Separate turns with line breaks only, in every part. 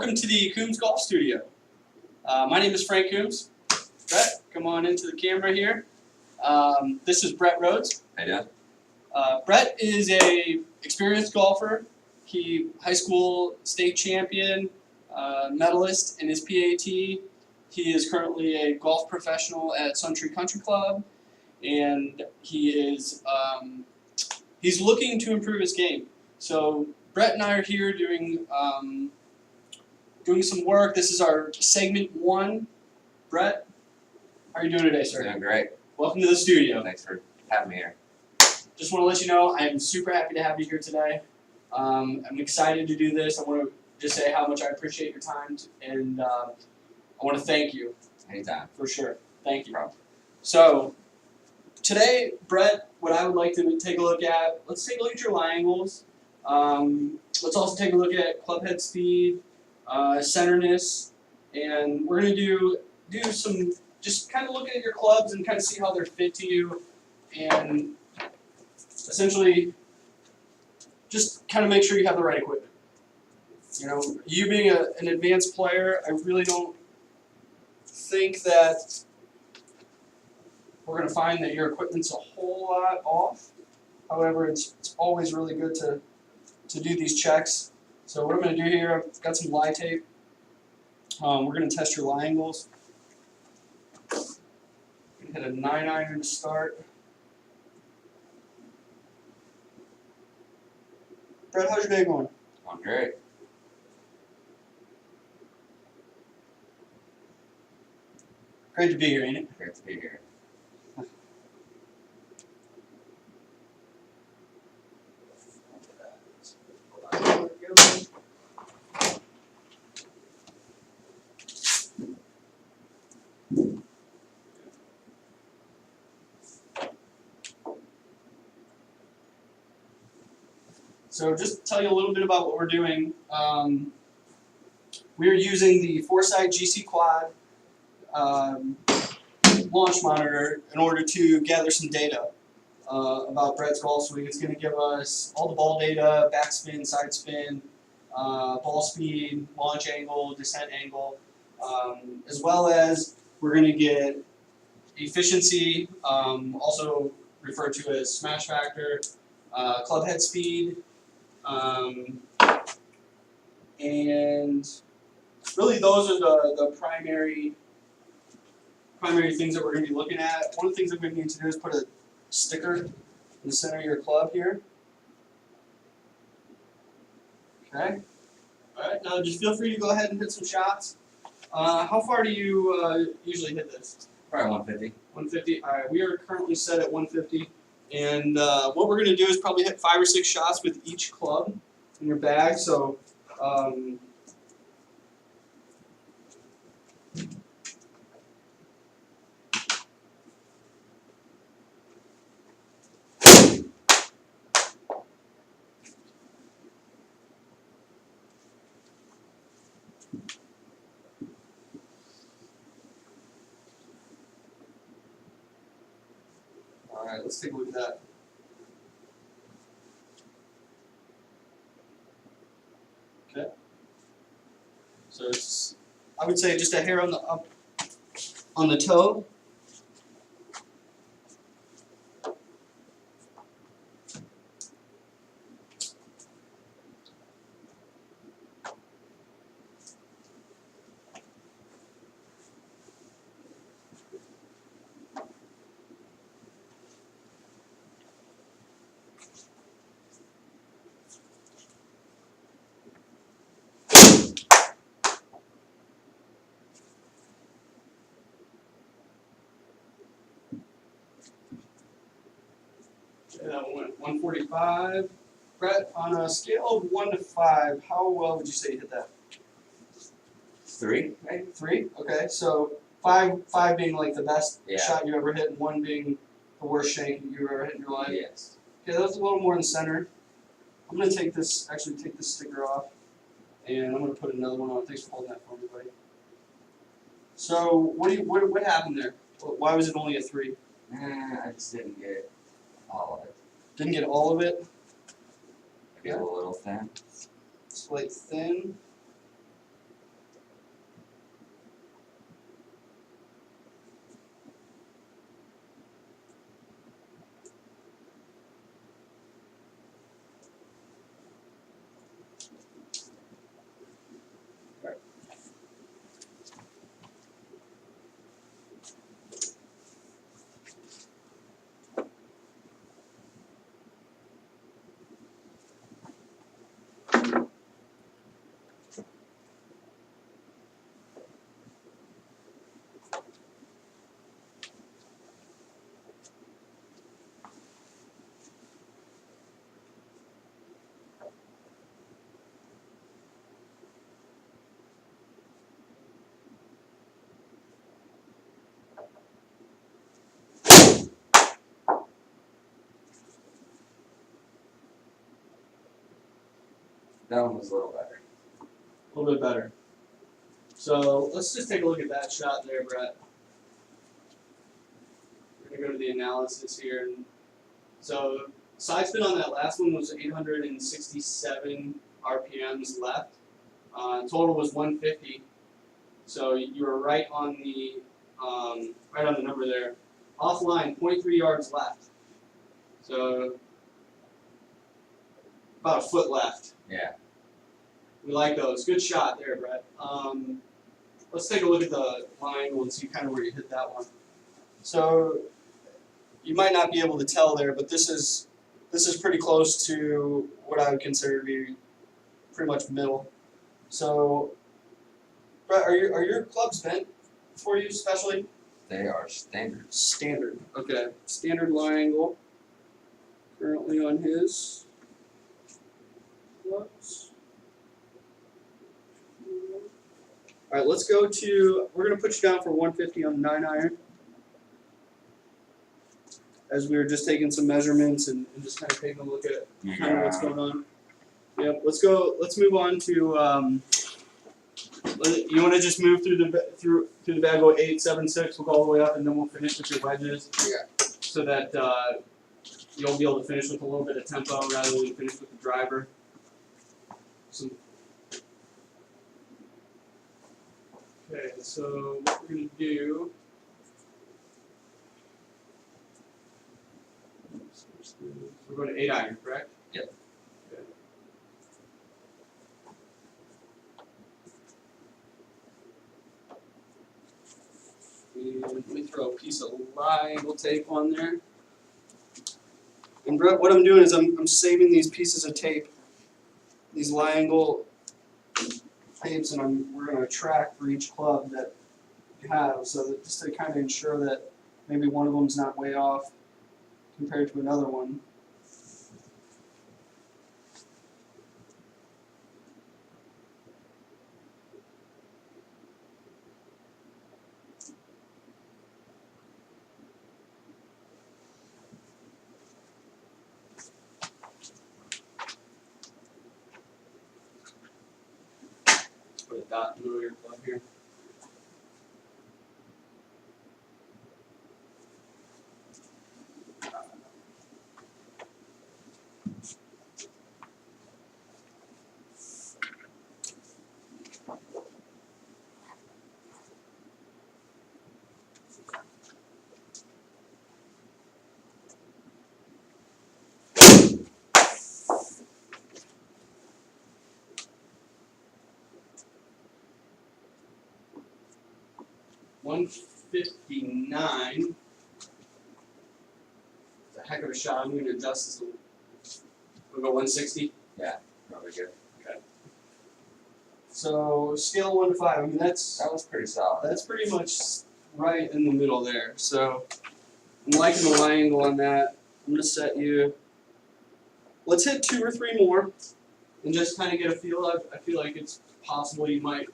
Welcome to the Coombs Golf Studio. My name is Frank Coombs. Brett, come on into the camera here. This is Brett Rhodes.
How you doing?
Brett is a experienced golfer. He high school state champion, medalist in his PAT. He is currently a golf professional at Suntree Country Club, and he is he's looking to improve his game. So Brett and I are here doing some work. This is our segment 1. Brett, how are you doing today, sir?
Doing great.
Welcome to the studio.
Thanks for having me here.
Just want to let you know I am super happy to have you here today. I'm excited to do this. I want to just say how much I appreciate your time, and I want to thank you.
Anytime.
For sure. Thank you.
Problem.
So today, Brett, what I would like to take a look at, let's take a look at your lie angles. Let's also take a look at club head speed, centerness, and we're going to do some, just kind of look at your clubs and kind of see how they're fit to you, and essentially just kind of make sure you have the right equipment. You know, you being an advanced player, I really don't think that we're going to find that your equipment's a whole lot off. However, it's always really good to do these checks. So what I'm going to do here, I've got some lie tape. We're going to test your lie angles. I'm going to hit a 9-iron to start. Brett, how's your day going?
Going great.
Great to be here, ain't it?
Great to be here.
So just to tell you a little bit about what we're doing, we're using the Foresight GC Quad launch monitor in order to gather some data about Brett's golf swing. It's going to give us all the ball data, backspin, side spin, ball speed, launch angle, descent angle, as well as we're going to get efficiency, also referred to as smash factor, club head speed, and really those are the primary things that we're going to be looking at. One of the things that we need to do is put a sticker in the center of your club here. Okay. Alright, now just feel free to go ahead and hit some shots. How far do you usually hit this?
Probably 150.
150. Alright, we are currently set at 150. And what we're going to do is probably hit 5 or 6 shots with each club in your bag. So, alright, let's take a look at that. Okay. So it's, I would say, just a hair on the toe. That one went 145. Brett, on a scale of 1 to 5, how well would you say you hit that?
3.
Okay, 3. Okay, so 5 being like the best
Yeah.
shot you ever hit, and 1 being the worst shank you ever hit in your life.
Yes.
Okay, that's a little more in the center. I'm gonna take this sticker off, and I'm gonna put another one on. Thanks for holding that for me, buddy. So what happened there? Why was it only a 3?
I just didn't get all of it.
Didn't get all of it.
Maybe a little thin.
Slight thin.
That one was a little better.
A little bit better. So let's just take a look at that shot there, Brett. We're gonna go to the analysis here. And so side spin on that last one was 867 RPMs left. Total was 150. So you were right on the number there. Offline, 0.3 yards left. So about a foot left.
Yeah.
We like those. Good shot there, Brett. Let's take a look at the line and see kind of where you hit that one. So you might not be able to tell there, but this is pretty close to what I would consider to be pretty much middle. So, Brett, are your clubs bent for you, especially?
They are standard.
Standard. Okay. Standard line angle. Currently on his clubs. All right, let's go to. We're gonna put you down for 150 on the 9-iron. As we were just taking some measurements and just kind of taking a look at kind of what's going on. Yep. Let's go. Let's move on to. You want to just move through the bag, go 876. We'll go all the way up, and then we'll finish with your wedges.
Yeah.
So that you'll be able to finish with a little bit of tempo rather than finish with the driver. Okay, so what we're gonna do. We're going to 8-iron, correct?
Yep.
Okay. And let me throw a piece of lie angle tape on there. And Brett, what I'm doing is I'm saving these pieces of tape, these lie angle tapes, and we're going to track for each club that you have, so that just to kind of ensure that maybe one of them's not way off compared to another one. Put a dot in the middle of your club here. $159. It's a heck of a shot. I'm going to adjust this a little. We'll go 160.
Yeah, probably good.
Okay. So scale 1 to 5. I mean
That was pretty solid.
that's pretty much right in the middle there. So I'm liking the line angle on that. I'm going to set you. Let's hit 2 or 3 more, and just kind of get a feel. I feel like it's possible you might.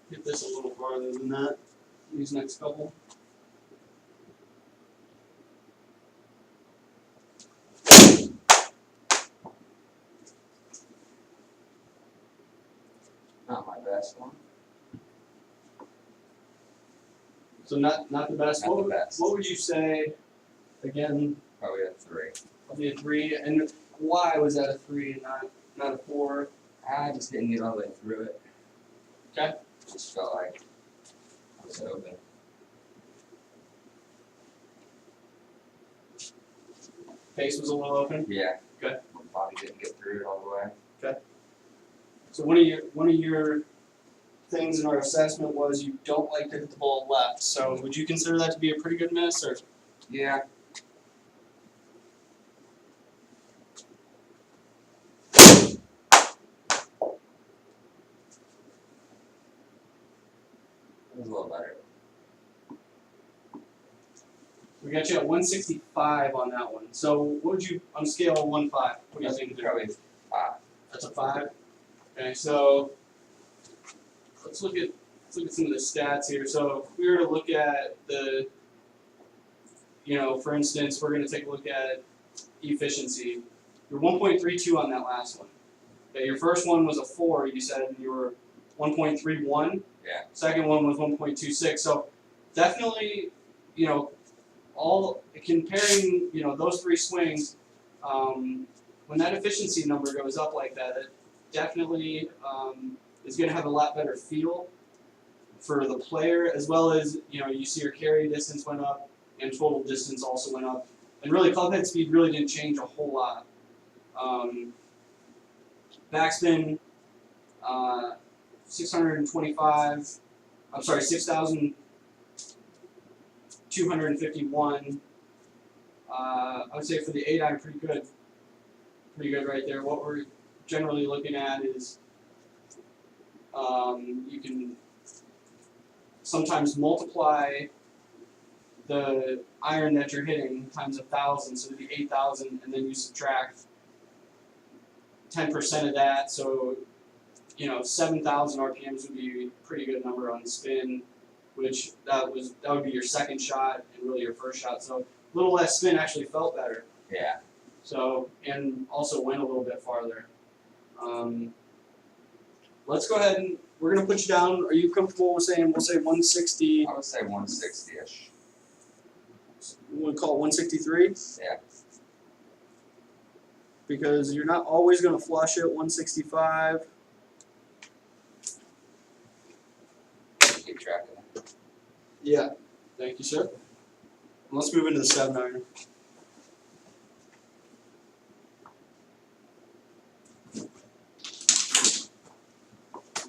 Hit this a little farther than that. These next couple.
Not my best one.
So not the best.
Not the best.
What would you say? Again,
Probably a 3.
probably a 3. And why was that a 3 and not a 4?
I just didn't get all the way through it.
Okay.
Just felt like I was open.
Face was a little open.
Yeah.
Okay.
My body didn't get through it all the way.
So one of your things in our assessment was you don't like to hit the ball left. So would you consider that to be a pretty good miss, or?
Yeah. It was a little better.
We got you at 165 on that one. So what would you, on a scale of 1 to 5, what do you think?
Probably 5.
That's a 5? Okay, so let's look at some of the stats here. So if we were to look at the you know, for instance, we're going to take a look at efficiency. You're 1.32 on that last one. Okay, your first one was a 4, you said you were 1.31.
Yeah.
Second one was 1.26. So definitely, you know, all comparing, you know, those three swings, when that efficiency number goes up like that, it definitely is going to have a lot better feel for the player, as well as, you know, you see your carry distance went up and total distance also went up. And really, club head speed really didn't change a whole lot. Backspin, 625. I'm sorry, 6,251. I would say for the 8-iron, pretty good. Pretty good right there. What we're generally looking at is you can sometimes multiply the iron that you're hitting times 1,000, so it'd be 8,000, and then you subtract 10% of that, so you know 7,000 RPMs would be a pretty good number on the spin, which that would be your second shot and really your first shot. So a little less spin actually felt better.
Yeah.
So and also went a little bit farther. Let's go ahead and we're gonna put you down. Are you comfortable with saying we'll say 160?
I would say 160-ish.
We want to call it 163?
Yeah.
Because you're not always going to flush it 165.
Keep track of that.
Yeah. Thank you, sir. Let's move into the 7-iron.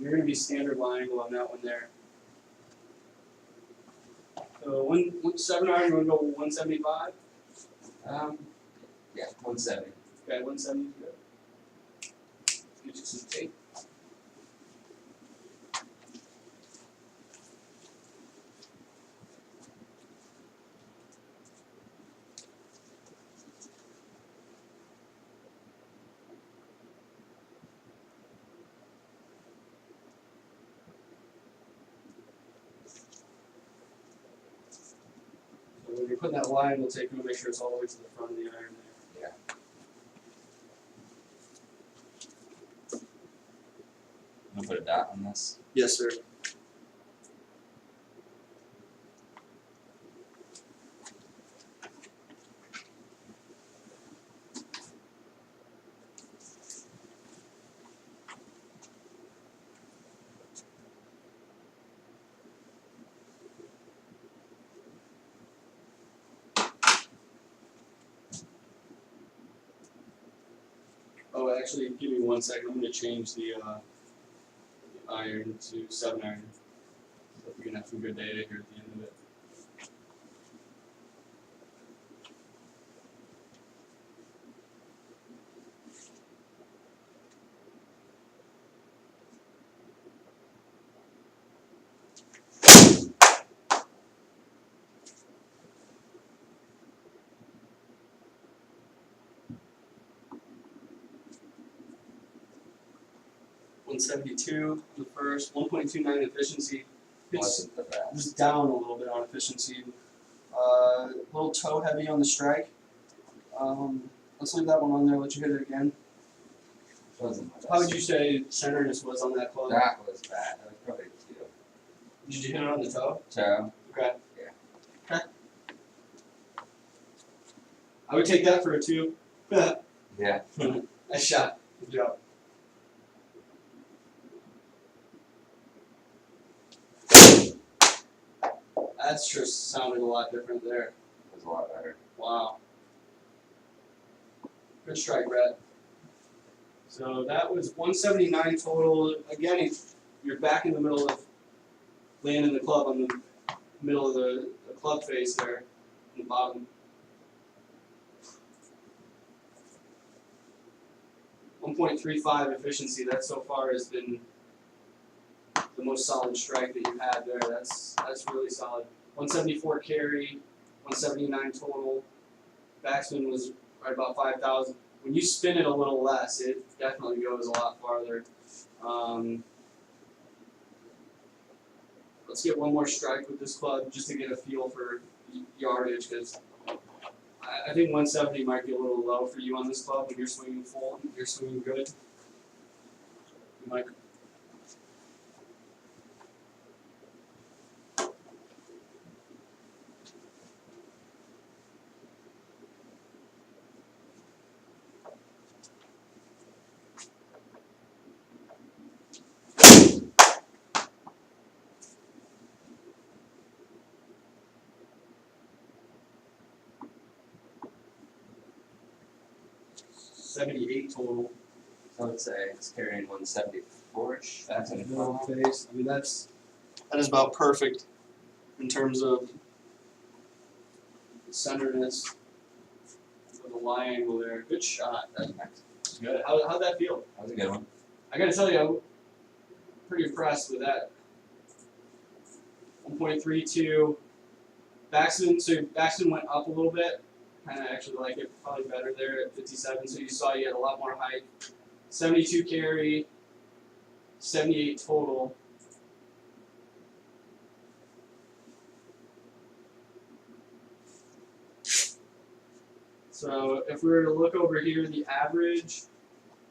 You're going to be standard line angle on that one there. So 7-iron, you want to go 175?
Yeah, 170.
Okay, 170 is good. Get you some tape. So when you're putting that line, we'll take and make sure it's all the way to the front of the iron there.
Yeah. I'm gonna put a dot on this.
Yes, sir. Oh, actually, give me 1 second. I'm going to change the iron to 7-iron. So we can have some good data here at the end of it. .172 the first, 1.29 efficiency. It's
Wasn't the best.
just down a little bit on efficiency. A little toe heavy on the strike. Let's leave that one on there. Let you hit it again.
Wasn't the best.
How would you say centerness was on that club?
That was bad. That was probably 2.
Did you hit it on the toe?
So,
Okay.
Yeah.
Okay. I would take that for a 2.
yeah.
Nice shot. Good job. That's just sounded a lot different there.
It was a lot better.
Wow. Good strike, Brett. So that was 179 total. Again, you're back in the middle of landing the club on the middle of the club face there, on the bottom. 1.35 efficiency. That so far has been the most solid strike that you've had there. That's really solid. 174 carry, 179 total. Backspin was right about 5,000. When you spin it a little less, it definitely goes a lot farther. Let's get one more strike with this club just to get a feel for yardage, because I think 170 might be a little low for you on this club when you're swinging full and you're swinging good. You might. $78 total.
So I would say it's carrying 174-ish.
That's a middle face. I mean, that is about perfect in terms of centerness for the lie angle there. Good shot. That's good. How'd that feel?
That was a good one.
I gotta tell you, I'm pretty impressed with that. 1.32. Baxton went up a little bit. Kind of actually like it probably better there at 57. So you saw you had a lot more height. 72 carry, 78 total. So if we were to look over here, the average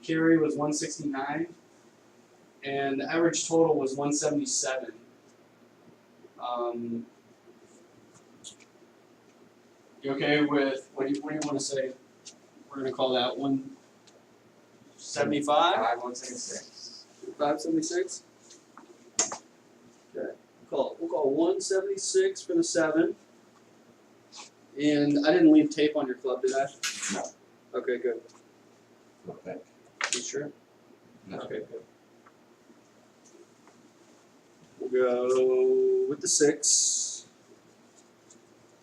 carry was 169, and the average total was 177. You okay with what do you want to say? We're gonna call that 175.
176.
576. Okay. We'll call 176 for the 7. And I didn't leave tape on your club, did I?
No.
Okay, good.
Okay.
You sure?
No.
Okay, good. We'll go with the 6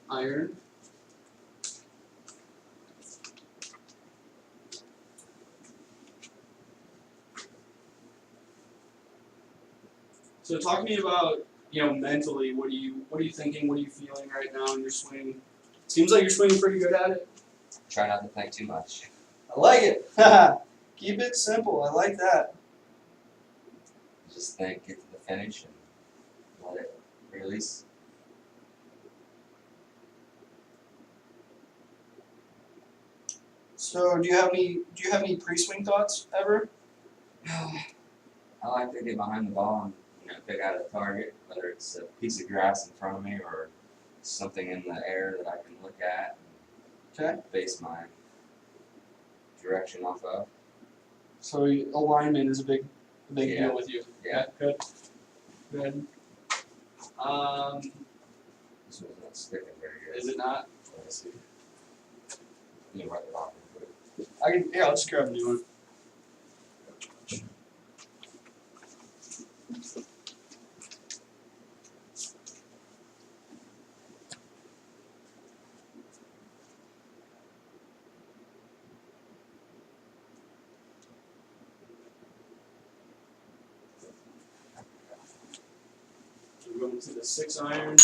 iron. So talk to me about, mentally, what are you thinking, what are you feeling right now in your swing? Seems like you're swinging pretty good at it.
Try not to think too much.
I like it. Keep it simple. I like that.
Just think, get to the finish and let it release.
So do you have any pre-swing thoughts ever?
I like to get behind the ball and pick out a target, whether it's a piece of grass in front of me or something in the air that I can look at
Okay.
and base my direction off of.
So alignment is a big
Yeah.
deal with you.
Yeah.
Good. Good.
This one's not sticking very good.
Is it not?
Let's see. You can wipe it off real quick.
I'll just grab a new one. So we're going to the 6 iron.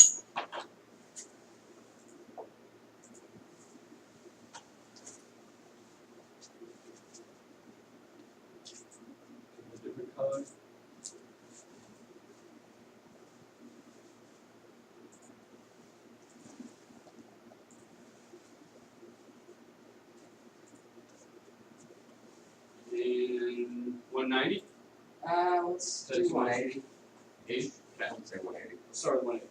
A different color. And 190?
Let's
That's
do 180.
8? Okay.
I'll say 180.
Let's start with 180.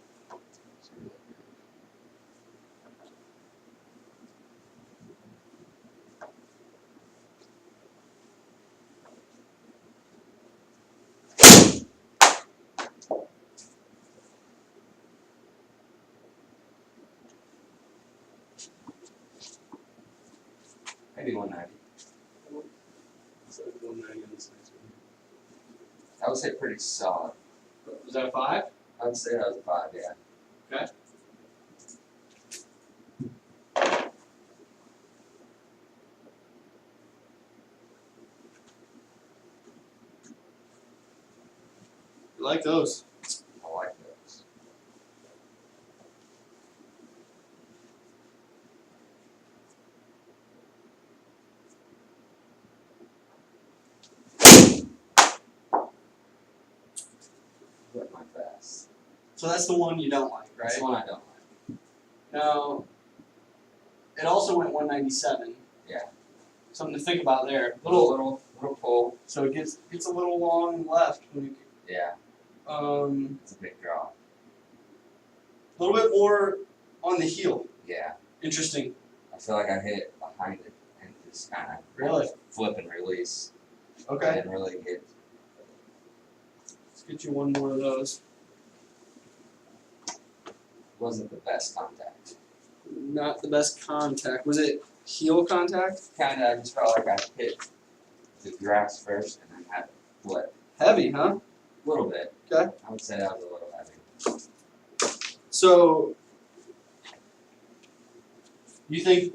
Maybe 190.
So 190 on this next one.
I would say pretty solid.
Was that a 5?
I would say that was a 5, yeah.
Okay. You like those?
I like those. What my best.
So that's the one you don't like, right?
That's the one I don't like.
Now, it also went 197.
Yeah.
Something to think about there.
Little pull.
So it gets a little long left when you,
Yeah,
a
it's a big draw.
little bit more on the heel.
Yeah,
Interesting.
I feel like I hit behind it and just kind of
Really?
flip and release. I
Okay.
didn't really get.
Let's get you one more of those.
Wasn't the best contact.
Not the best contact. Was it heel contact?
Kind of, I just felt like I hit the grass first and then had to flip.
Heavy, huh?
A little bit.
Okay.
I would say that was a little heavy.
So, you think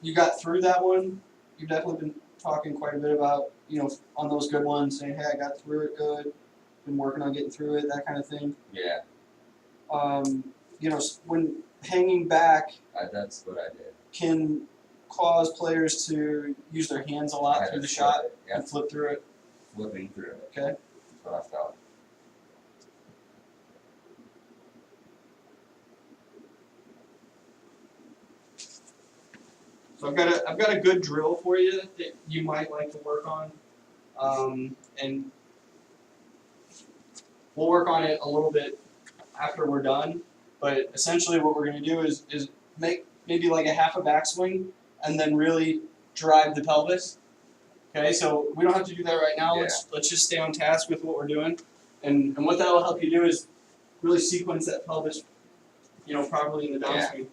you got through that one? You've definitely been talking quite a bit about, on those good ones, saying, hey, I got through it good, been working on getting through it, that kind of thing.
Yeah,
When hanging back
that's what I did.
can cause players to use their hands a
I
lot
had
through
to
the
flip
shot
it. Yep,
and flip through it.
flipping through it.
Okay.
That's what I felt.
So I've got a good drill for you that you might like to work on, and we'll work on it a little bit after we're done. But essentially, what we're going to do is make maybe like a half a backswing, and then really drive the pelvis. Okay, so we don't have to do that right now.
Yeah.
Let's just stay on task with what we're doing, and what that will help you do is really sequence that pelvis, properly in the
Yeah.
downswing.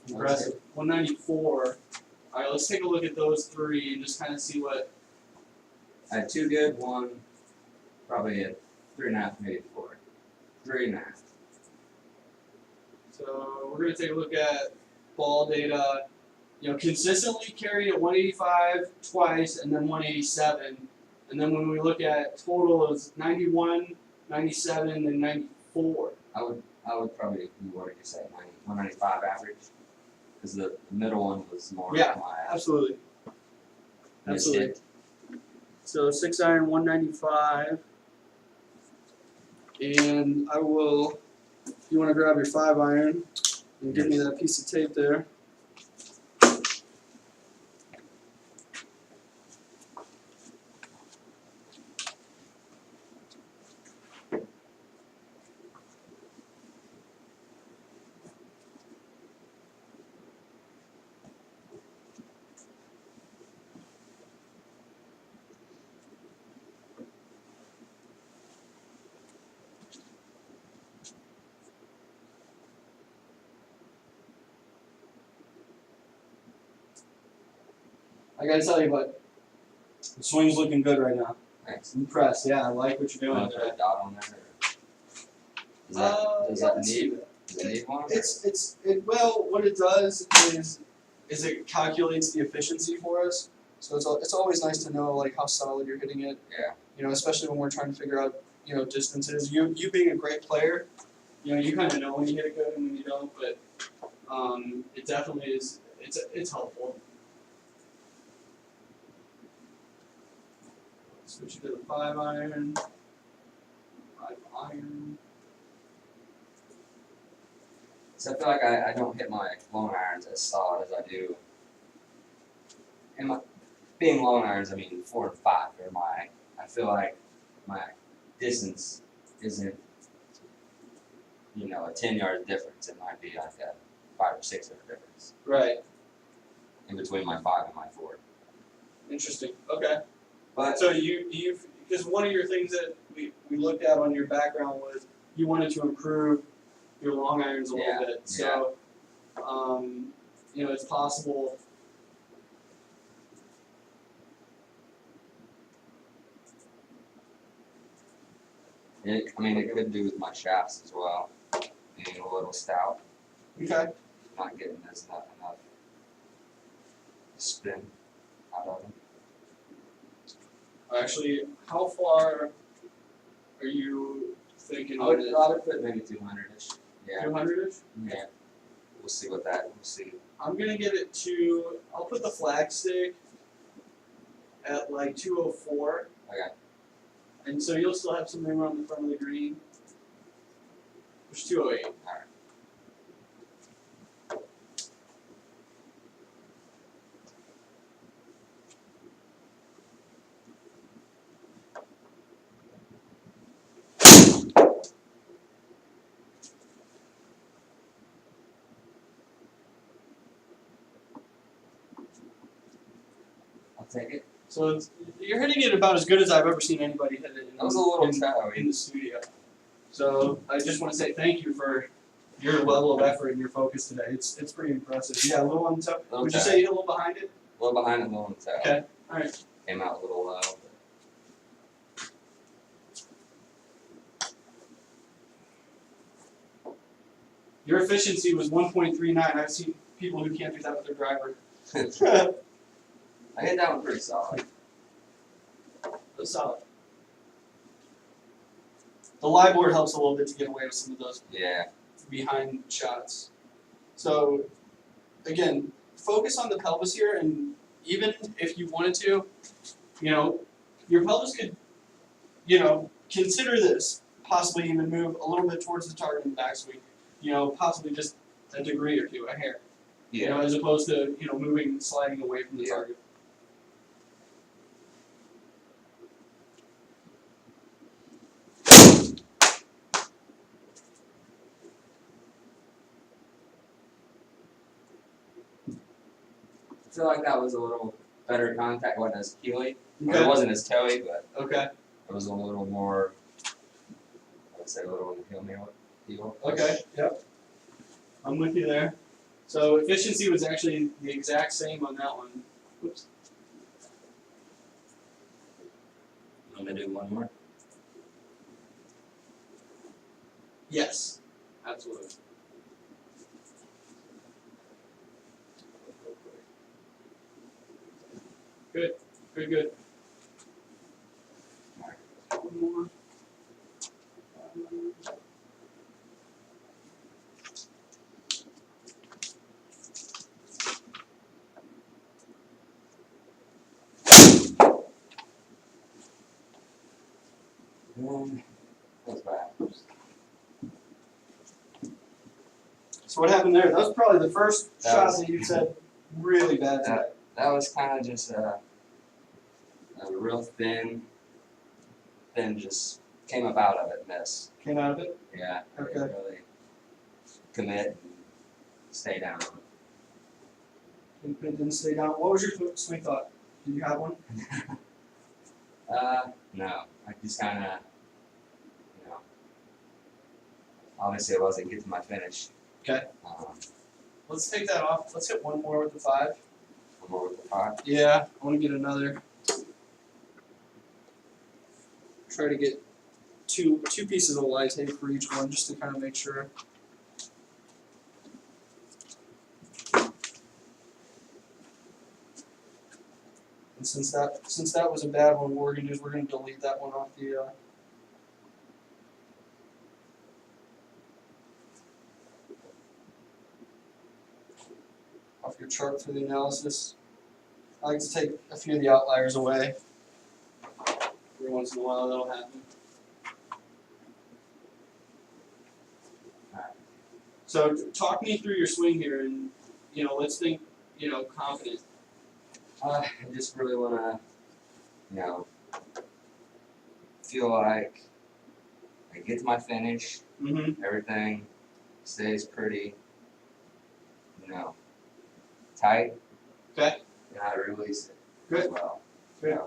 Impressive. 194. All right, let's take a look at those three and just kind of see what.
I had two good, one probably a 3.5, maybe 4. 3.5.
So we're going to take a look at ball data. Consistently carried at 185 twice and then 187. And then when we look at total, it was 91, 97, and 94.
I would probably do, what did you say, 195 average? Because the middle one was more
Yeah,
my
Absolutely.
missed
Absolutely.
it.
So 6 iron 195. And I will, if you want to grab your 5 iron and give me that piece of tape there. I gotta tell you, but the swing's looking good right now.
Thanks.
Impressed, yeah, I like what you're doing
Want to put
today.
a dot on there? Or does
Yeah,
that
let's see
need?
that.
Does it need one?
Well, what it does is it calculates the efficiency for us. So it's always nice to know like how solid you're hitting it.
Yeah.
Especially when we're trying to figure out distances. You being a great player, you kind of know when you hit it good and when you don't. But it definitely is. It's helpful. Switch it to the 5 iron. 5 iron.
So I feel like I don't hit my long irons as solid as I do. And being long irons, I mean 4 and 5 are I feel like my distance isn't, a 10-yard difference. It might be like a 5 or 6 yard difference
Right.
in between my 5 and my 4.
Interesting. Okay.
But
So because one of your things that we looked at on your background was you wanted to improve your long irons a
Yeah,
little bit. So, it's possible.
it could do with my shafts as well, being a little stout,
Okay.
not getting enough spin out of them.
Actually, how far are you thinking
I
with
would
it?
rather put maybe 200-ish. Yeah.
200-ish?
Yeah. we'll see what that. We'll see.
I'm gonna give it to. I'll put the flag stick at like 204.
Okay.
And so you'll still have some room on the front of the green. Which 208.
Alright. I'll take it.
So you're hitting it about as good as I've ever seen anybody hit it.
That was a little
in
toe.
the studio. So I just want to say thank you for your level of effort and your focus today. It's pretty impressive. Yeah, a little on the toe.
Little
Would you
toe.
say you hit a little behind it?
A little behind and a little on the toe.
Okay. All right.
Came out a little low.
Your efficiency was 1.39. I've seen people who can't do that with their driver.
I hit that one pretty solid.
That's solid. The live board helps a little bit to get away with some of those
Yeah.
behind shots. So, again, focus on the pelvis here, and even if you wanted to, your pelvis could, consider this, possibly even move a little bit towards the target in the backswing. Possibly just a degree or two, a hair.
Yeah.
As opposed to, moving, sliding away from the
Yeah.
target.
I feel like that was a little better contact. It wasn't as keely. Or
Okay.
it wasn't as toey, but
Okay.
it was a little more. I would say a little on the heel.
Okay. Yep. I'm with you there. So efficiency was actually the exact same on that one. Oops.
I'm gonna do one more.
Yes. Absolutely. Good. Good. One more.
That's bad.
So what happened there? That was probably the first
That
shot
was-
that you said really bad today.
That was kind of just a real thin, just came up out of it miss.
Came out of it.
Yeah. I
Okay.
didn't really commit and stay down.
It didn't stay down. What was your swing thought? Did you have one?
No. I just kind of, obviously I wasn't getting to my finish.
Okay. Let's take that off. Let's hit one more with the 5.
One more with the 5.
Yeah, I want to get another. Try to get two pieces of light tape for each one, just to kind of make sure. And since that was a bad one, what we're gonna do is we're gonna delete that one off the. Off your chart for the analysis. I like to take a few of the outliers away. Every once in a while that'll happen.
Alright.
So talk me through your swing here and let's think, confident.
I just really want to, feel like I get to my finish,
Mm-hmm.
everything stays pretty, tight.
Okay.
And I release it
Good.
as well.
Good.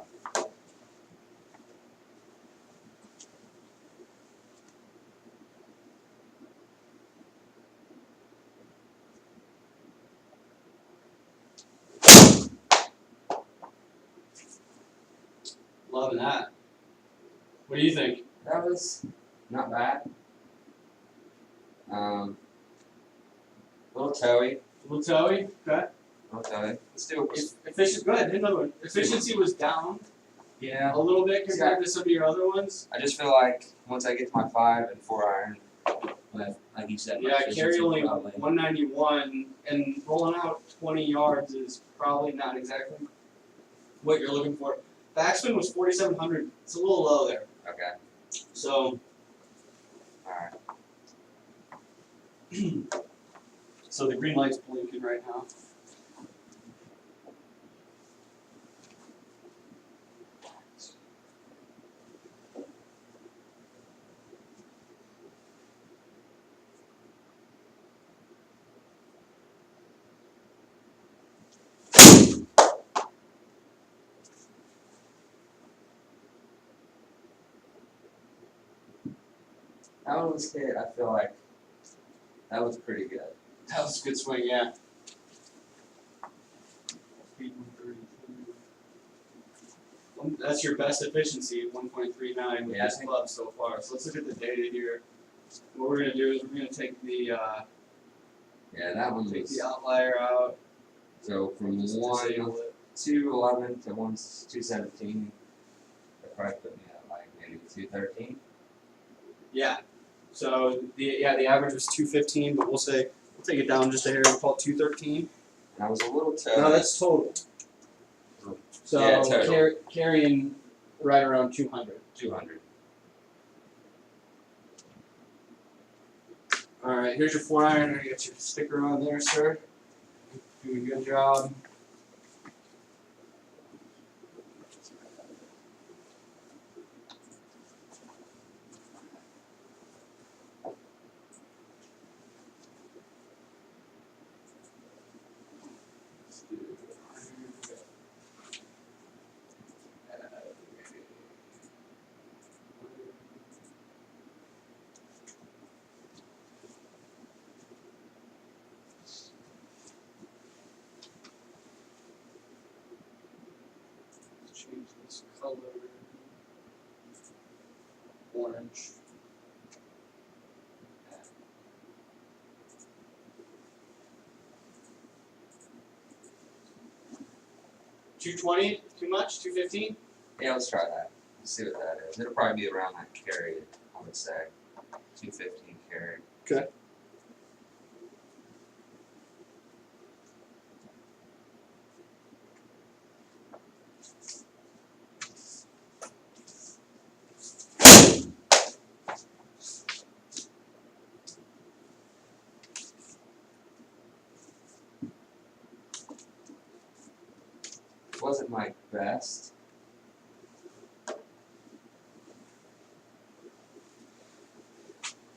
Loving that. What do you think?
That was not bad. A little toey.
A little toey? Okay.
Let's do it.
Go ahead, hit another one. Efficiency was down
Yeah.
a little bit compared to some of your other ones.
I just feel like once I get to my 5 and 4 iron,
But like you said, my
Yeah,
efficiency
carry only
probably.
191, and rolling out 20 yards is probably not exactly what you're looking for. Backspin was 4,700. It's a little low there.
Okay.
So,
Alright.
so the green light's blinking right now.
That one was hit. I feel like that was pretty good.
That was a good swing, yeah. That's your best efficiency, 1.39 with
Yeah, I
this
think-
club so far. So let's look at the data here. What we're gonna do is we're gonna take the
Yeah, that one was.
outlier out.
So from
Just
one
disable it.
211 to 217, that probably put me at like maybe 213.
Yeah. So the average was 215, but we'll take it down just a hair. We'll call it 213.
And I was a little tough.
No, that's total. So
Yeah, total.
carrying right around 200.
200.
All right, here's your 4-iron. I got your sticker on there, sir. Doing a good job. Change this color. Orange. 220, too much? 215?
Yeah, let's try that. Let's see what that is. It'll probably be around that carry, I would say. 215 carry.
Okay.
Wasn't my best.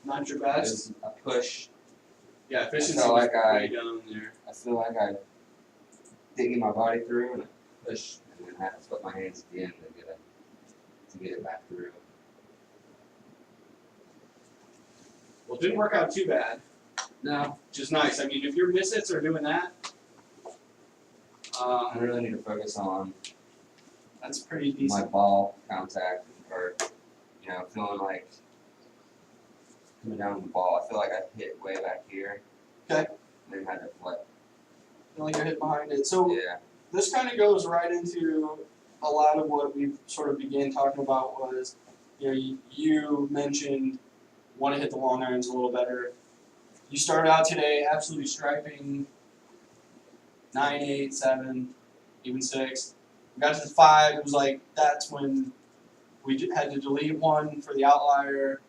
Not your
It
best?
was a push.
Yeah, efficiency
felt
was
like I-
way down there.
I feel like I digging my body through and I push and then had to put my hands at the end to get it back through.
Well, it didn't work out too bad,
No,
which is nice. I mean, if your misses are doing that,
I really need to focus on
that's pretty
my
decent.
ball contact or feeling like coming down with the ball. I feel like I hit way back here.
Okay.
And then had to flip.
Feel like you're hit behind it. So
Yeah.
this kind of goes right into a lot of what we sort of began talking about was, you mentioned want to hit the long irons a little better. You started out today absolutely striping 9, 8, 7, even 6. We got to the 5. It was like that's when we had to delete one for the outlier,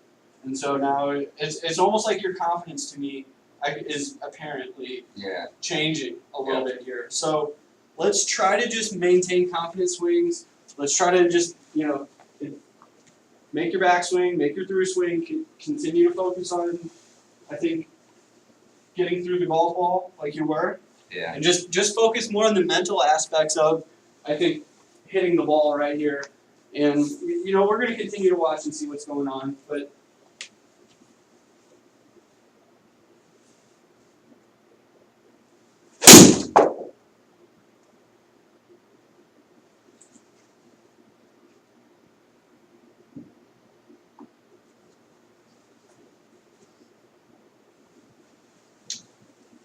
and so now it's almost like your confidence to me is apparently
Yeah.
changing a little bit here. So let's try to just maintain confident swings. Let's try to just, make your backswing, make your through swing, continue to focus on, I think, getting through the golf ball like you were.
Yeah.
And just focus more on the mental aspects of, I think, hitting the ball right here. And, we're going to continue to watch and see what's going on. But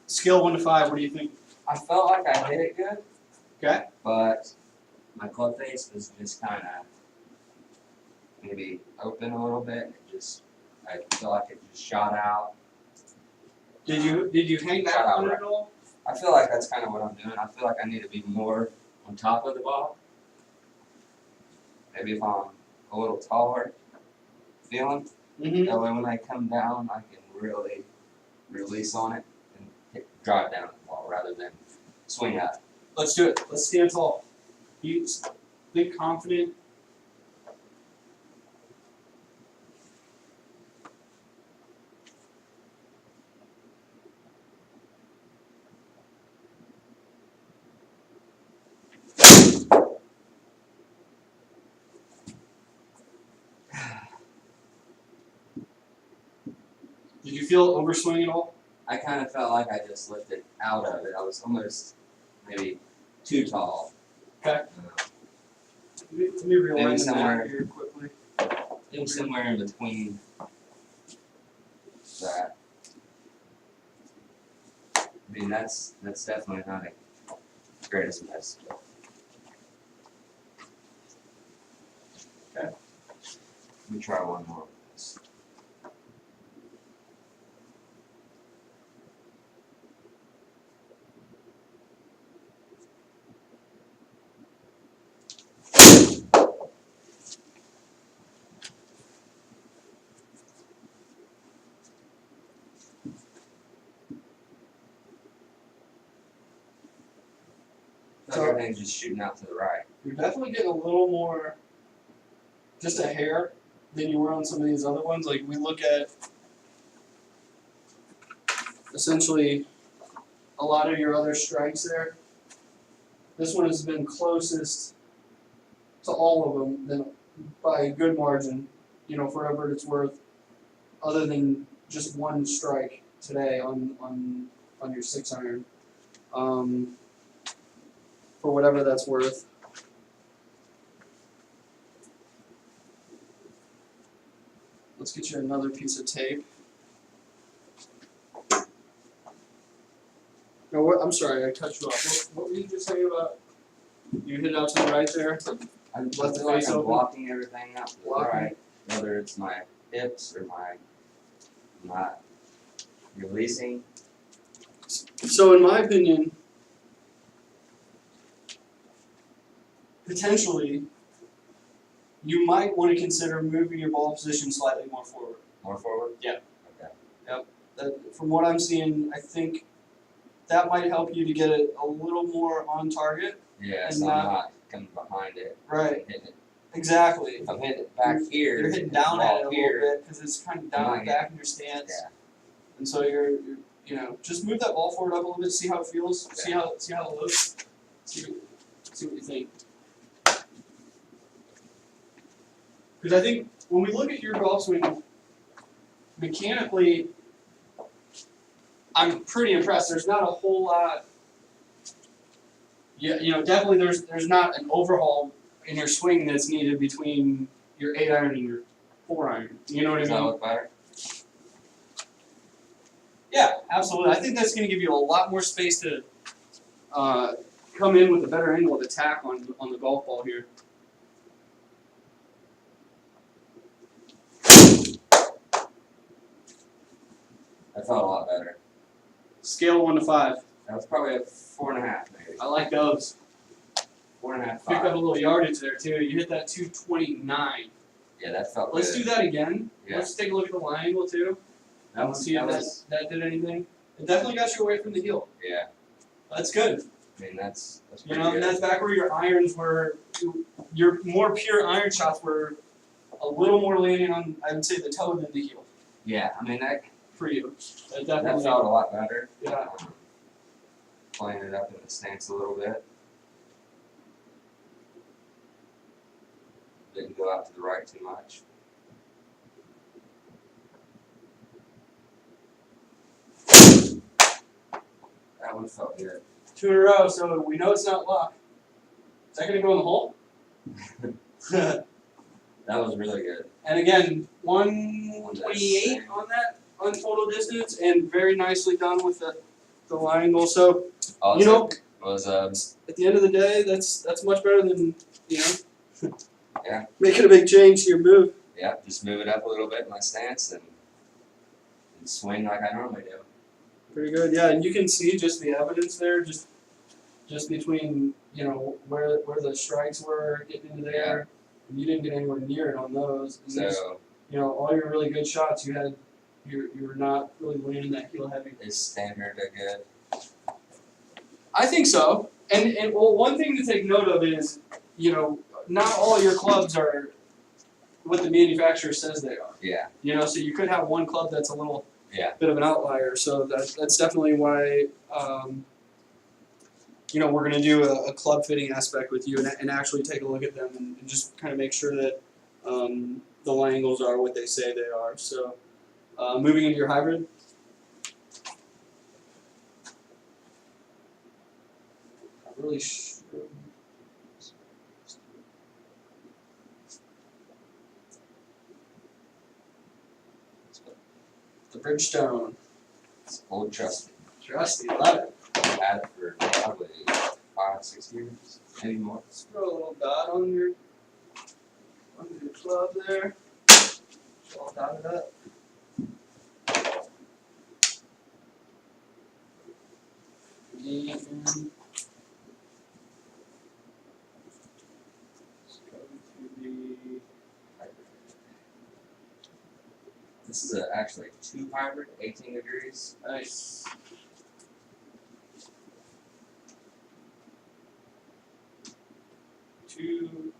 skill 1 to 5, what do you think?
I felt like I hit it good.
Okay.
But
My club face was just kind of
maybe open a little bit and just I feel like it just shot out.
Did you hang back
Shut up,
on it
Brett.
at all?
I feel like that's kind of what I'm doing. I feel like I need to be more on top of the ball. Maybe if I'm a little taller, feeling,
Mm-hmm.
that way when I come down, I can really release on it and drive down the ball rather than swing up.
Let's do it. Let's stand tall. You think confident. Did you feel overswing at all?
I kind of felt like I just lifted out of it. I was almost maybe too tall.
Okay.
Uh,
Let me rewind the
somewhere-
map here quickly.
Maybe somewhere in between that. I mean, that's definitely not a greatest miss.
Okay.
Let me try one more with this.
So-
Everything's just shooting out to the right.
You're definitely getting a little more, just a hair, than you were on some of these other ones. Like we look at essentially a lot of your other strikes there. This one has been closest to all of them than by a good margin, you know, for whatever it's worth, other than just one strike today on your 6-iron. For whatever that's worth. Let's get you another piece of tape. No, what, I'm sorry, I cut you off. What were you just saying about, you hit it out to the right there?
I
Left
feel
the
like
face
I'm
open.
blocking everything out to the
Blocking.
right, whether it's my hips or my releasing.
So in my opinion, potentially, you might want to consider moving your ball position slightly more forward.
More forward?
Yeah.
Okay.
That, from what I'm seeing, I think that might help you to get it a little more on target.
Yeah,
And
so
not-
I'm not coming behind it.
Right.
and hitting it.
Exactly.
If I'm hitting it back here,
You're hitting
and
down
the
at
ball
it a
here,
little bit because it's kind of down
Not
and
yet.
back in your stance.
Yeah.
And so you're you know, just move that ball forward up a little bit, see how it feels, see how it looks, see what you think. Because I think when we look at your golf swing, mechanically, I'm pretty impressed. There's not a whole lot. Yeah, you know, definitely there's not an overhaul in your swing that's needed between your 8-iron and your 4-iron. You know what I
Does
mean?
that look better?
Yeah, absolutely. I think that's going to give you a lot more space to come in with a better angle of attack on the golf ball here.
That felt a lot better.
Scale 1 to 5.
That was probably a 4.5 maybe.
I like those.
4.5,
Picked up
5.
a little yardage there too. You hit that 229.
Yeah, that felt
Let's
good.
do that again.
Yeah.
Let's take a look at the line angle too.
That was,
See if
that was,
that did anything. It definitely got you away from the heel.
yeah.
That's good.
I mean, that's
You
pretty
know,
good.
and that's back where your irons were. Your more pure iron shots were a little more landing on, I would say, the toe than the heel
Yeah, I mean, that
for you. That
that
definitely.
felt a lot better.
Yeah.
Playing it up in the stance a little bit. Didn't go out to the right too much. That one felt good.
2 in a row, so we know it's not luck. Is that going to go in the hole?
That was really good.
And again, 128 on that on total distance, and very nicely done with the line angle. So
Also,
you know,
was
at the end of the day, that's much better than
Yeah.
making a big change to your move.
yeah, just move it up a little bit in my stance and swing like I normally do.
Pretty good, yeah, and you can see just the evidence there, just between, you know, where the strikes were getting into there. And you didn't get anywhere near it on those. And these,
So
you know, all your really good shots, you were not really landing that heel heavy.
is standard a good?
I think so. And well, one thing to take note of is, you know, not all your clubs are what the manufacturer says they are.
Yeah.
You know, so you could have one club that's a little
Yeah.
bit of an outlier. So that's definitely why you know, we're gonna do a club fitting aspect with you and actually take a look at them and just kind of make sure that the line angles are what they say they are. So moving into your hybrid. Not really sure. The Bridgestone.
It's old trusty.
Trusty, love it.
I've had it for probably 5-6 years, maybe more.
Let's throw a little dot on your club there. Just all dotted up. And let's go to the
This is actually 2 hybrid, 18 degrees.
nice.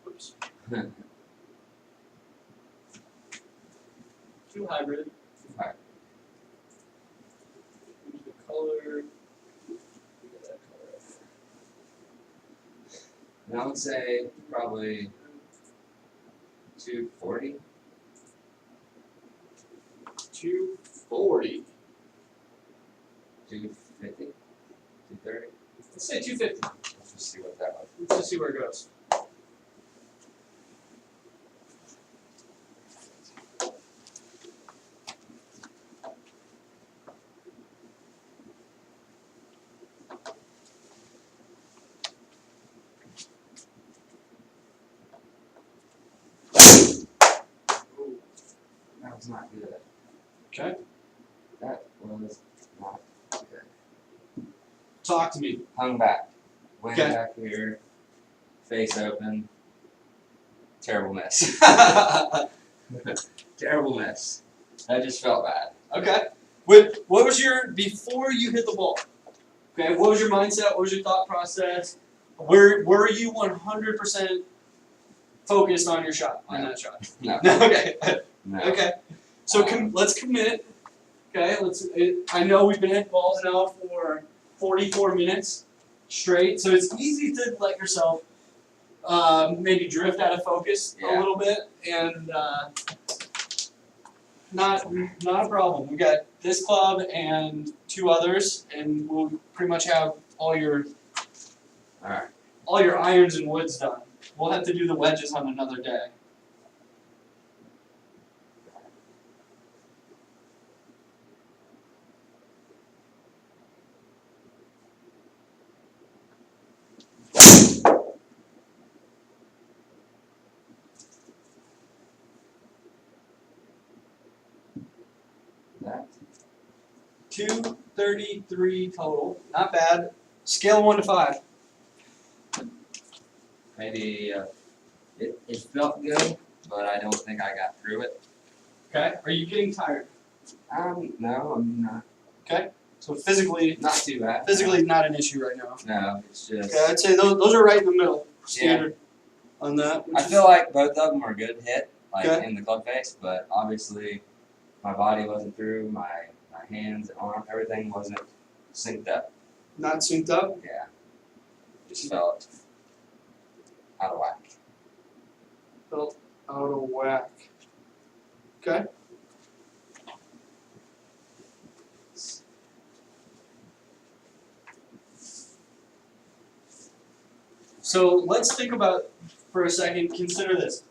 Oops. 2 hybrid.
Hybrid.
Choose the color. Get that color up there.
And I would say probably 240.
240.
250. 230.
Let's say 250.
Let's just see what that was.
Let's just see where it goes.
That was not good.
Okay.
That was not good.
Talk to me.
Hung back. Went
Okay.
back here. Face open. Terrible miss. Terrible miss. That just felt bad.
Okay. What was your before you hit the ball? Okay. What was your mindset? What was your thought process? Were you 100% focused on your shot on that shot?
No.
Okay.
No.
Okay. So let's commit. Okay. I know we've been hitting balls now for 44 minutes straight, so it's easy to let yourself maybe drift out of focus a
Yeah.
little bit, and not a problem. We got this club and 2 others, and we'll pretty much have all your
Alright.
irons and woods done. We'll have to do the wedges on another day.
That.
233 total. Not bad. Scale of 1 to 5.
Maybe it felt good, but I don't think I got through it.
Okay. Are you getting tired?
No, I'm not.
Okay. So physically
Not too bad.
not an issue right now.
No, it's just.
Okay. I'd say those are right in the middle. Standard on that. which
I
is-
feel like both of them were good hit, like
Okay.
in the club face, but obviously my body wasn't through, my hands and arm, everything wasn't synced up.
not synced up.
Yeah. Just felt out of whack.
Felt out of whack. Okay. So let's think about for a second. Consider this: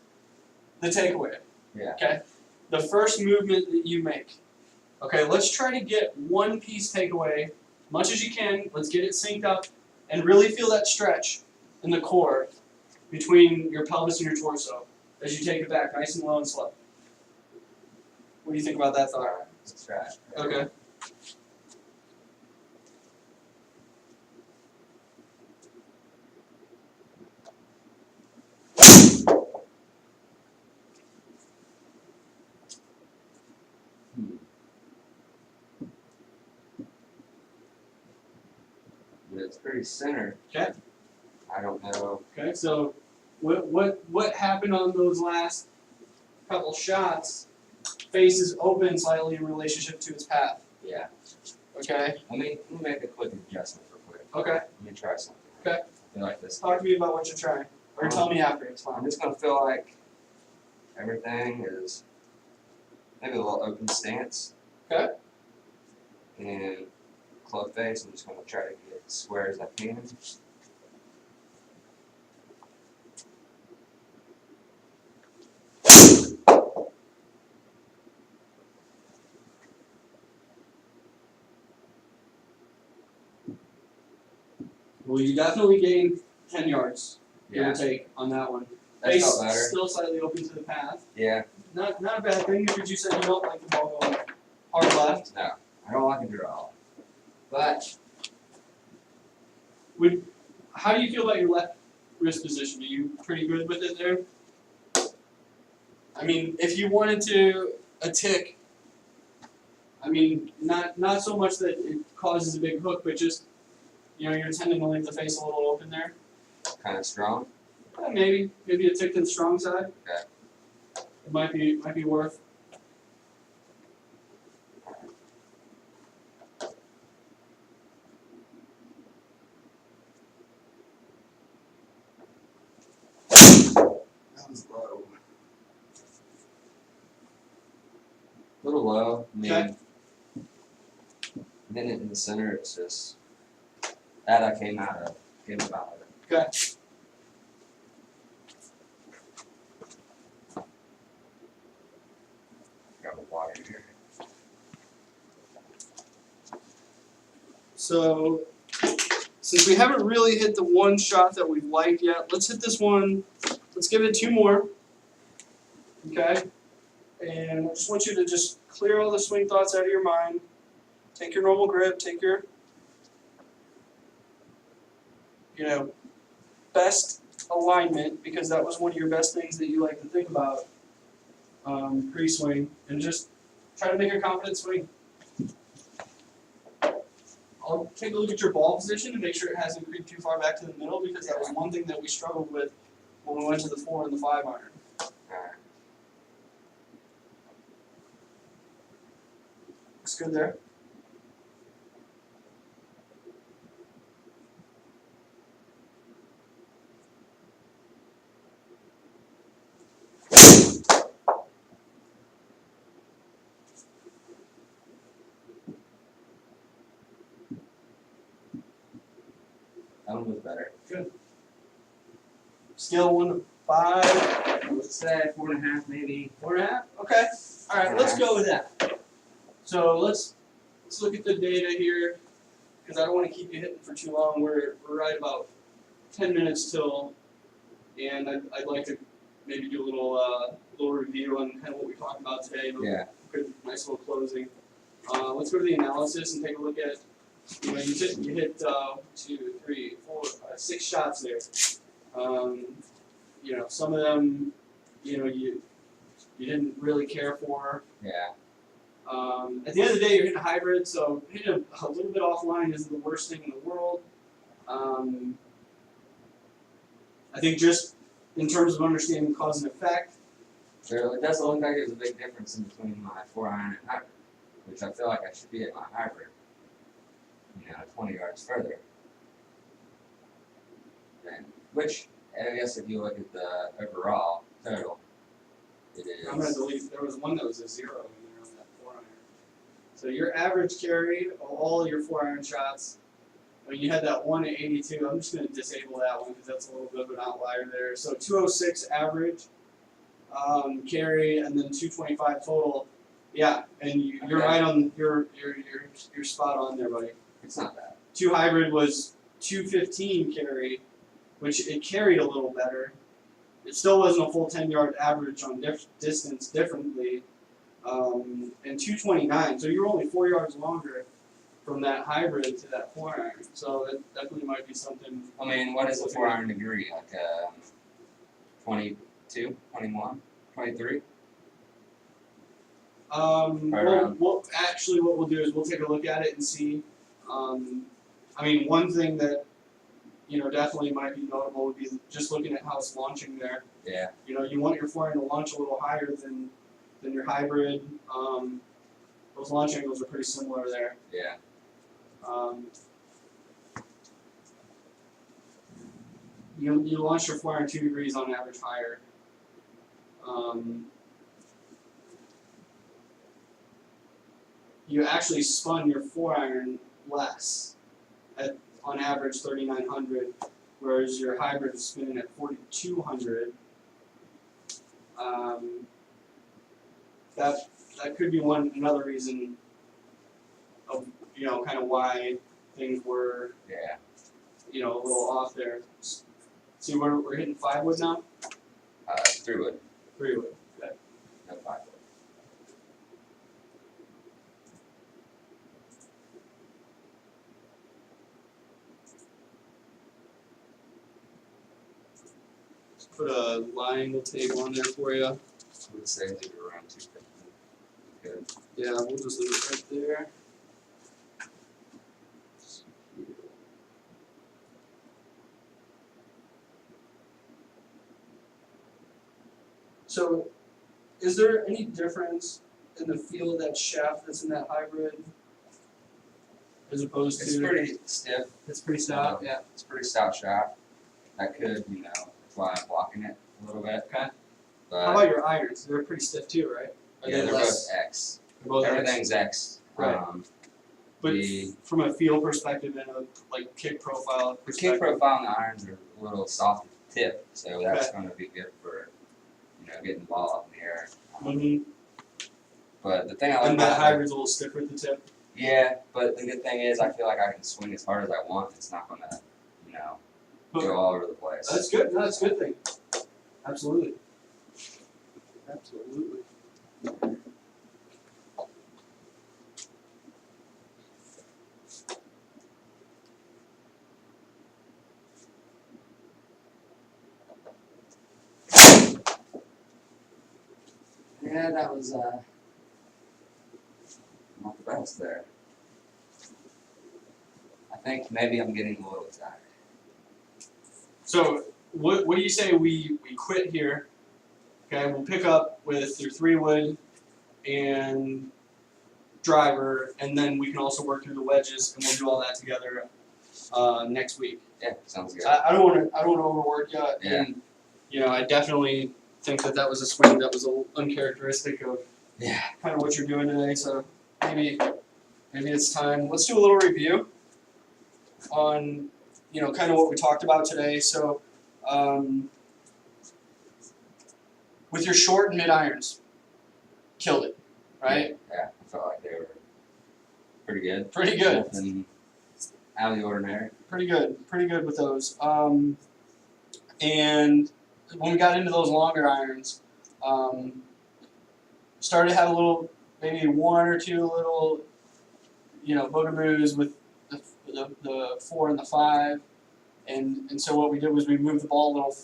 the takeaway.
Yeah.
Okay. The first movement that you make. Okay. Let's try to get one piece takeaway, much as you can. Let's get it synced up, and really feel that stretch in the core between your pelvis and your torso as you take it back, nice and low and slow. What do you think about that thought?
Let's try it.
Okay.
Hmm. But it's pretty center.
Okay.
I don't know.
Okay. So, what happened on those last couple shots? Face is open slightly in relationship to its path.
Yeah.
Okay.
Let me make a quick adjustment real quick.
Okay.
Let me try something.
Okay.
I feel like this.
Talk to me about what you're trying, or tell me after. It's
I'm
fine.
just gonna feel like everything is maybe a little open stance.
Okay.
And club face, I'm just gonna try to get as square as I can.
Well, you definitely gained 10 yards, give
Yeah,
or take, on that one.
that
Face
felt better.
still slightly open to the path.
Yeah,
Not a bad thing because you said you don't like the ball going hard left.
no, I don't like a draw. But
How do you feel about your left wrist position? Are you pretty good with it there? I mean, if you wanted to a tick, I mean, not so much that it causes a big hook, but just, you're tending to leave the face a little open there.
kind of strong.
Maybe a tick to the strong side.
Okay.
It might be worth. That was low.
A little low. I mean,
Okay.
then in the center, it's just that I came out of. Came about it.
Okay.
Grab a water here.
So, since we haven't really hit the one shot that we've liked yet, let's hit this one. Let's give it two more. Okay? And I just want you to just clear all the swing thoughts out of your mind. Take your normal grip, take your, best alignment, because that was one of your best things that you like to think about pre-swing, and just try to make a confident swing. I'll take a look at your ball position and make sure it hasn't creeped too far back to the middle, because that was one thing that we struggled with when we went to the 4 and the 5 iron.
Alright.
Looks good there.
That one was better.
Scale 1 to 5,
Let's say 4.5 maybe.
4.5. Okay. All right. Let's go with that. So let's look at the data here, because I don't want to keep you hitting for too long. We're right about 10 minutes till, and I'd like to maybe do a little review on kind of what we talked about today.
Yeah.
Good, nice little closing. Let's go to the analysis and take a look at. You hit 2, 3, 4, 5, 6 shots there. Some of them, you didn't really care for.
Yeah.
At the end of the day, you're hitting a hybrid, so hitting a little bit offline isn't the worst thing in the world. I think just in terms of understanding cause and effect.
Sure, it doesn't look like there's a big difference in between my 4 iron and hybrid, which I feel like I should be at my hybrid. 20 yards further. And, which, I guess if you look at the overall total, it is.
I'm gonna delete. There was one that was a 0 in there on that 4 iron. So your average carry of all your 4 iron shots. I mean, you had that one at 82. I'm just gonna disable that one because that's a little bit of an outlier there. So 206 average carry, and then 225 total. Yeah, and you're
Okay.
right on. You're spot on there, buddy.
It's not bad.
2 hybrid was 215 carry, which it carried a little better. It still wasn't a full 10-yard average on distance differently, and 229. So you're only 4 yards longer from that hybrid to that 4-iron. So that definitely might be something.
I mean, what is a 4-iron degree? Like 22, 21, 23? Right around.
What we'll do is we'll take a look at it and see. I mean, one thing that definitely might be notable would be just looking at how it's launching there.
Yeah.
You want your 4-iron to launch a little higher than your hybrid. Those launch angles are pretty similar there.
Yeah.
You launch your 4-iron 2 degrees on average higher. You actually spun your 4-iron less at on average 3,900, whereas your hybrid is spinning at 4,200. That could be another reason of kind of why things were
Yeah.
a little off there. See, we're hitting 5 wood now.
3 wood.
3 wood. Okay.
No 5 wood.
Let's put a line angle table on there for you.
I would say leave it around 250. Good.
Yeah, we'll just leave it right there. So, is there any difference in the feel of that shaft that's in that hybrid, as opposed
It's
to?
pretty stiff.
It's pretty stout. Yeah.
It's a pretty stout shaft. That could, that's why I'm blocking it a little bit.
Okay.
But
How about your irons? They're pretty stiff too, right? Are
yeah,
they
they're
less?
both X.
They're both X?
Everything's X.
Right. But
the
from a feel perspective and a kick profile
The
perspective.
kick profile on the irons are a little soft at the tip, so that's going to be good for, getting the ball up in the air.
Mm-hmm.
But the thing I like
And that
about
hybrid's a little stiffer at the tip.
yeah, but the good thing is I feel like I can swing as hard as I want. It's not going to, go all over the place.
That's good. No, that's a good thing. Absolutely. Absolutely.
Yeah, that was not the best there. I think maybe I'm getting a little tired.
So what do you say we quit here? Okay, we'll pick up with your 3 wood and driver, and then we can also work through the wedges, and we'll do all that together next week.
Yeah, sounds good.
I don't want to overwork you,
Yeah.
and I definitely think that was a swing that was a little uncharacteristic of
Yeah.
kind of what you're doing today. So maybe it's time. Let's do a little review on kind of what we talked about today. So with your short and mid irons, killed it, right?
Yeah, I felt like they were pretty good.
Pretty good.
Nothing out of the ordinary.
Pretty good with those. And when we got into those longer irons, started to have a little, maybe 1 or 2 little, boogaboos with the 4 and the 5, and so what we did was we moved the ball a little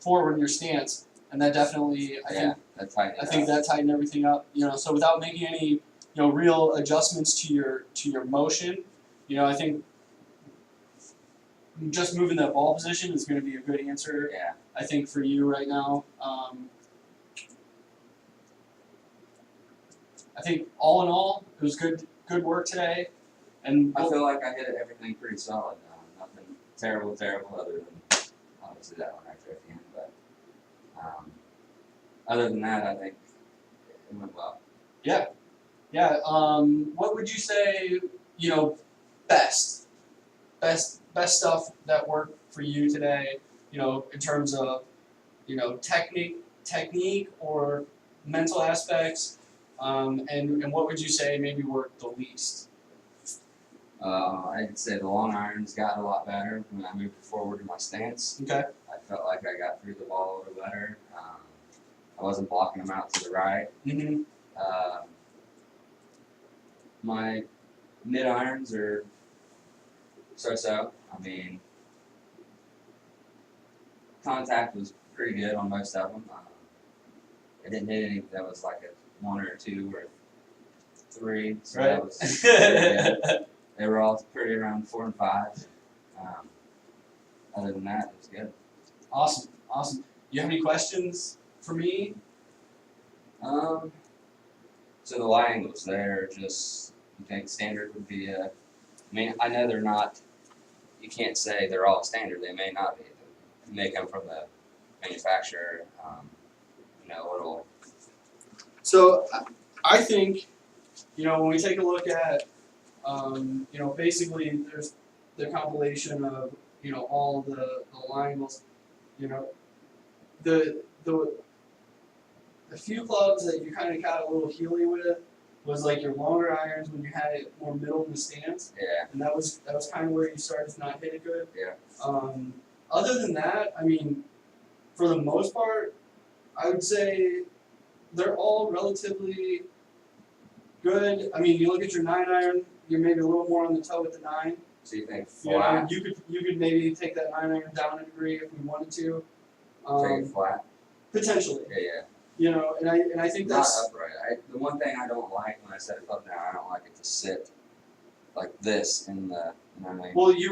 forward in your stance, and that definitely
That tightened
I think that tightened everything up. So without making any real adjustments to your motion, I think just moving that ball position is going to be a good answer.
Yeah.
I think for you right now. I think all in all, it was good work today, and
I feel like I hit everything pretty solid. Nothing terrible, other than obviously that one right there at the end. But other than that, I think it went well.
yeah. What would you say? Best stuff that worked for you today. In terms of technique or mental aspects. And what would you say maybe worked the least?
I'd say the long irons got a lot better when I moved forward in my stance.
Okay.
I felt like I got through the ball a little better. I wasn't blocking them out to the right.
Mm-hmm.
My mid irons are so. I mean, contact was pretty good on most of them. I didn't hit any that was like a 1 or 2 or 3, so that was pretty good. They were all pretty around 4 and 5. Other than that, it was good.
Awesome. You have any questions for me?
So the lie angles, they're just, you think standard would be I mean, I know they're not, you can't say they're all standard, they may not be. They may come from the manufacturer, it'll,
So I think, when we take a look at, basically there's the compilation of, all the line angles, the few clubs that you kind of got a little heely with was like your longer irons when you had it more middle in the stance,
yeah,
and that was kind of where you started to not hit it good.
Yeah.
Other than that, I mean, for the most part, I would say they're all relatively good. I mean, you look at your 9-iron, you're maybe a little more on the toe with the 9.
so you think
You know,
flat,
you could maybe take that 9-iron down a degree if we wanted to.
take it flat,
Potentially,
yeah.
and I think
Not
that's
upright. The one thing I don't like when I set it up now, I don't like it to sit like this in the, you know what I mean?
well, you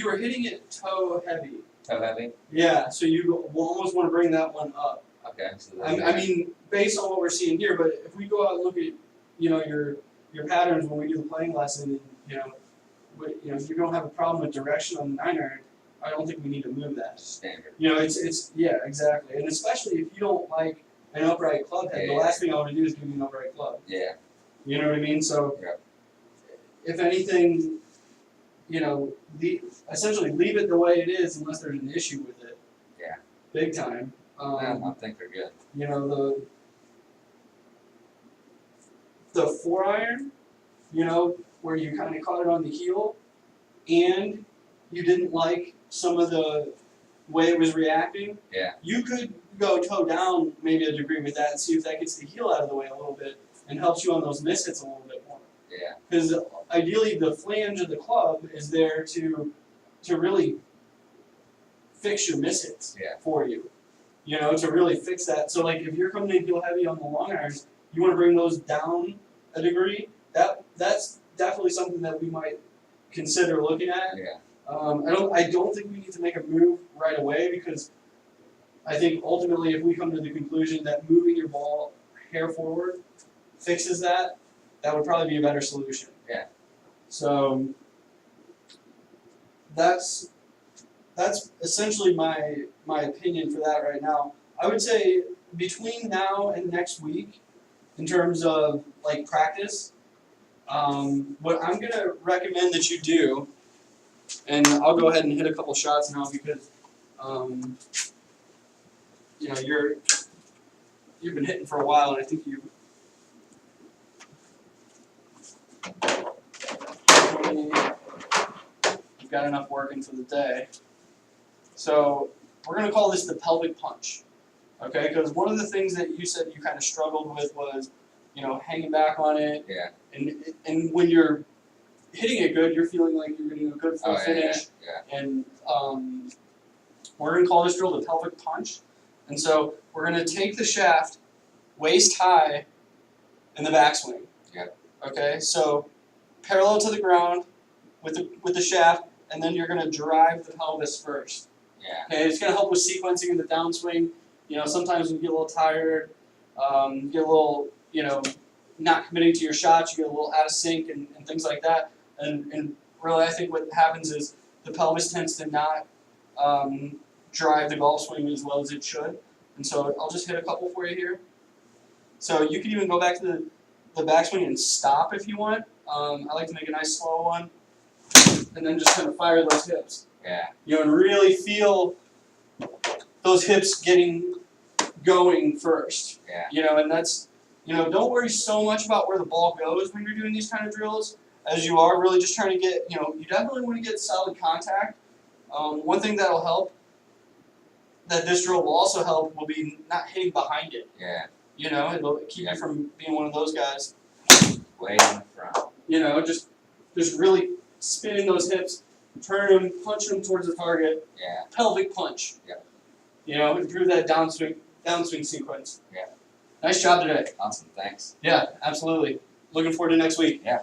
were hitting it toe heavy.
Toe heavy?
Yeah, so you will almost want to bring that one up.
Okay, so
I mean, based on what we're seeing here, but if we go out and look at, your patterns when we do the playing lesson, and if you don't have a problem with direction on the 9-iron, I don't think we need to move that.
standard.
It's yeah, exactly, and especially if you don't like an upright club head, the
Yeah.
last thing I want to do is give you an upright club.
Yeah,
You know what I mean? So,
Yeah.
if anything, essentially leave it the way it is unless there's an issue with it.
Yeah.
Big time.
I think they're good.
The 4-iron, where you kind of caught it on the heel, and you didn't like some of the way it was reacting.
Yeah.
You could go toe down maybe a degree with that and see if that gets the heel out of the way a little bit and helps you on those mishits a little bit more.
Yeah.
Because ideally the flange of the club is there to really fix your mishits
Yeah.
for you. To really fix that. So like if you're coming in heel heavy on the long irons, you want to bring those down a degree. That's definitely something that we might consider looking at.
Yeah.
I don't think we need to make a move right away because I think ultimately if we come to the conclusion that moving your ball hair forward fixes that, that would probably be a better solution.
Yeah.
So that's essentially my opinion for that right now. I would say between now and next week, in terms of like practice, what I'm gonna recommend that you do, and I'll go ahead and hit a couple shots now because you've been hitting for a while, and I think you've got enough working for the day. So we're gonna call this the pelvic punch, okay? Because one of the things that you said you kind of struggled with was, hanging back on it,
Yeah.
and when you're hitting it good, you're feeling like you're getting a good full
Oh,
finish.
Yeah.
And we're going to call this drill the pelvic punch. And so we're going to take the shaft waist high in the backswing.
Yeah.
Okay, so parallel to the ground with the shaft, and then you're going to drive the pelvis first.
Yeah.
Okay, it's going to help with sequencing in the downswing. Sometimes when you get a little tired, get a little, not committing to your shots, you get a little out of sync and things like that. And really, I think what happens is the pelvis tends to not drive the golf swing as well as it should. And so I'll just hit a couple for you here. So you can even go back to the backswing and stop if you want. I like to make a nice slow one, and then just kind of fire those hips.
Yeah.
And really feel those hips going first.
Yeah.
And that's, don't worry so much about where the ball goes when you're doing these kind of drills, as you are really just trying to get, you definitely want to get solid contact. One thing that'll help, that this drill will also help, will be not hitting behind it.
Yeah.
You know, it'll keep you from being one of those guys.
Way in the front.
You know, just really spinning those hips, turning them, punching them towards the target.
Yeah.
Pelvic punch.
Yeah.
You know, improve that downswing sequence.
Yeah.
Nice job today.
Awesome. Thanks.
Yeah, absolutely. Looking forward to next week.
Yeah.